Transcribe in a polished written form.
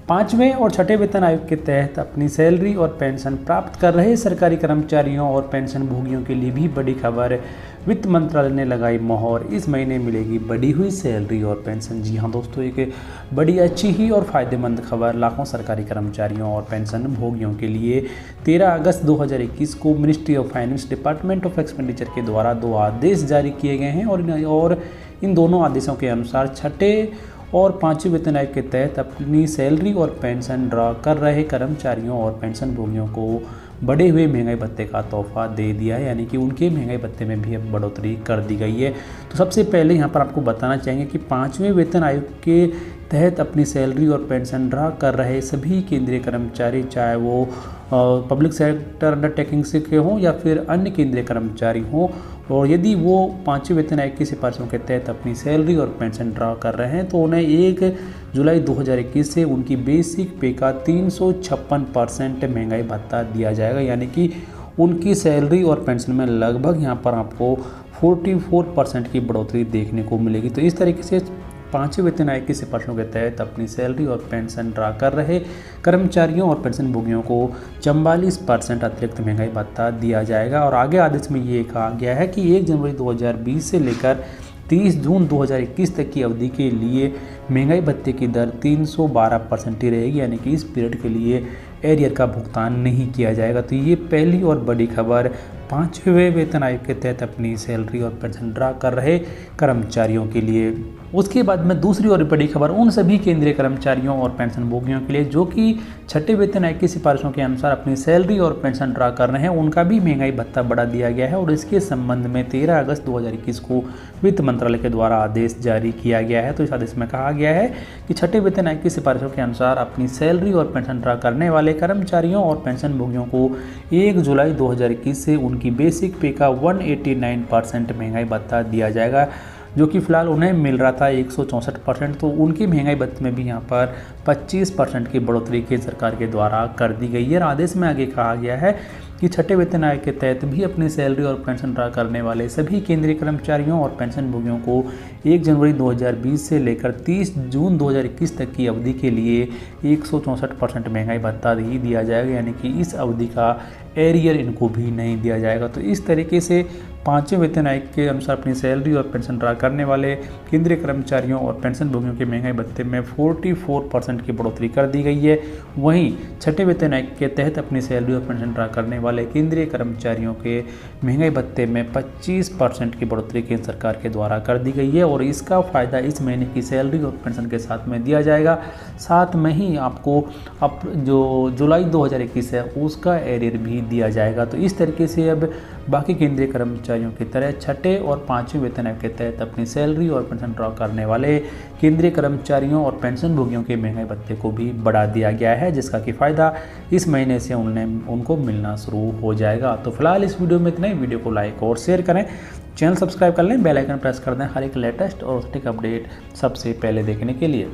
5वें और छठे वेतन आयोग के तहत अपनी सैलरी और पेंशन प्राप्त कर रहे सरकारी कर्मचारियों और पेंशन भोगियों के लिए भी बड़ी खबर। वित्त मंत्रालय ने लगाई मोहर, इस महीने मिलेगी बढ़ी हुई सैलरी और पेंशन। जी हाँ दोस्तों, एक बड़ी अच्छी ही और फायदेमंद खबर लाखों सरकारी कर्मचारियों और पेंशन भोगियों के लिए। 13 अगस्त 2021 को ministry of finance, department of expenditure के द्वारा 2 आदेश जारी किए गए हैं और इन दोनों आदेशों के अनुसार छठे और 5वें वेतन आयोग के तहत अपनी सैलरी और पेंशन ड्रा कर रहे कर्मचारियों और पेंशन भोगियों को बढ़े हुए महंगाई भत्ते का तोहफा दे दिया है, यानी कि उनके महंगाई भत्ते में भी अब बढ़ोतरी कर दी गई है। तो सबसे पहले यहाँ पर आपको बताना चाहेंगे कि 5वें वेतन आयोग के तहत अपनी सैलरी और पेंशन ड्रा कर रहे सभी केंद्रीय कर्मचारी, चाहे वो पब्लिक सेक्टर अंडरटेकिंग से के हों या फिर अन्य केंद्रीय कर्मचारी हों, और यदि वो 5वें वेतन आयोग की सिफारिशों के तहत अपनी सैलरी और पेंशन ड्रा कर रहे हैं तो उन्हें 1 जुलाई 2021 से उनकी बेसिक पे का 356% महंगाई भत्ता दिया जाएगा, यानी कि उनकी सैलरी और पेंशन में लगभग यहाँ पर आपको 44% की बढ़ोतरी देखने को मिलेगी। तो इस तरीके से 5वें वेतन आयोग की सिफारिशों के तहत अपनी सैलरी और पेंशन ड्रा कर रहे कर्मचारियों और पेंशन भोगियों को 44% अतिरिक्त महंगाई भत्ता दिया जाएगा। और आगे आदेश में ये कहा गया है कि 1 जनवरी 2020 से लेकर 30 जून 2021 तक की अवधि के लिए महंगाई भत्ते की दर 312% ही रहेगी, यानी कि इस पीरियड के लिए एरियर का भुगतान नहीं किया जाएगा। तो ये पहली और बड़ी खबर 5वें वेतन आयोग के तहत अपनी सैलरी और पेंशन ड्रा कर रहे कर्मचारियों के लिए। उसके बाद में दूसरी और बड़ी खबर उन सभी केंद्रीय कर्मचारियों और पेंशन भोगियों के लिए जो कि छठे वेतन आयोग की सिफारिशों के अनुसार अपनी सैलरी और पेंशन ड्रा कर रहे हैं, उनका भी महंगाई भत्ता बढ़ा दिया गया है। और इसके संबंध में 13 अगस्त 2021 को वित्त मंत्रालय के द्वारा आदेश जारी किया गया है। तो इस आदेश में कहा गया है कि छठे वेतन आयोग की सिफारिशों के अनुसार अपनी सैलरी और पेंशन ड्रा करने वाले कर्मचारियों और पेंशन भोगियों को 1 जुलाई 2021 से उनकी बेसिक पे का 189% महंगाई भत्ता दिया जाएगा, जो कि फिलहाल उन्हें मिल रहा था 164%। तो उनकी महंगाई भत्ते में भी यहाँ पर 25% की बढ़ोतरी केंद्र सरकार के द्वारा कर दी गई है। और आदेश में आगे कहा गया है कि छठे वेतन आयोग के तहत भी अपनी सैलरी और पेंशन ड्रा करने वाले सभी केंद्रीय कर्मचारियों और पेंशन भोगियों को 1 जनवरी 2020 से लेकर 30 जून 2021 तक की अवधि के लिए 164% महंगाई भत्ता ही दिया जाएगा, यानी कि इस अवधि का एरियर इनको भी नहीं दिया जाएगा। तो इस तरीके से 5वें वेतन आयोग के अनुसार अपनी सैलरी और पेंशन ड्रा करने वाले केंद्रीय कर्मचारियों और पेंशन भोगियों के महंगाई भत्ते में 44% की बढ़ोतरी कर दी गई है। वहीं छठे वेतन आयोग के तहत अपनी सैलरी और पेंशन ड्रा करने वाले केंद्रीय कर्मचारियों के महंगाई भत्ते में 25% की बढ़ोतरी केंद्र सरकार के द्वारा कर दी गई है। और इसका फ़ायदा इस महीने की सैलरी और पेंशन के साथ में दिया जाएगा। साथ में ही आपको अब जो जुलाई 2021 है उसका एरियर भी दिया जाएगा। तो इस तरीके से अब बाकी केंद्रीय कर्मचारियों की तरह छठे और 5वें वेतन आयोग के तहत अपनी सैलरी और पेंशन ड्रा करने वाले केंद्रीय कर्मचारियों और पेंशन भोगियों के महंगाई भत्ते को भी बढ़ा दिया गया है, जिसका कि फ़ायदा इस महीने से उनको मिलना शुरू हो जाएगा। तो फिलहाल इस वीडियो में इतना ही। वीडियो को लाइक और शेयर करें, चैनल सब्सक्राइब कर लें, बेल आइकन प्रेस कर दें हर एक लेटेस्ट और सटीक अपडेट सबसे पहले देखने के लिए।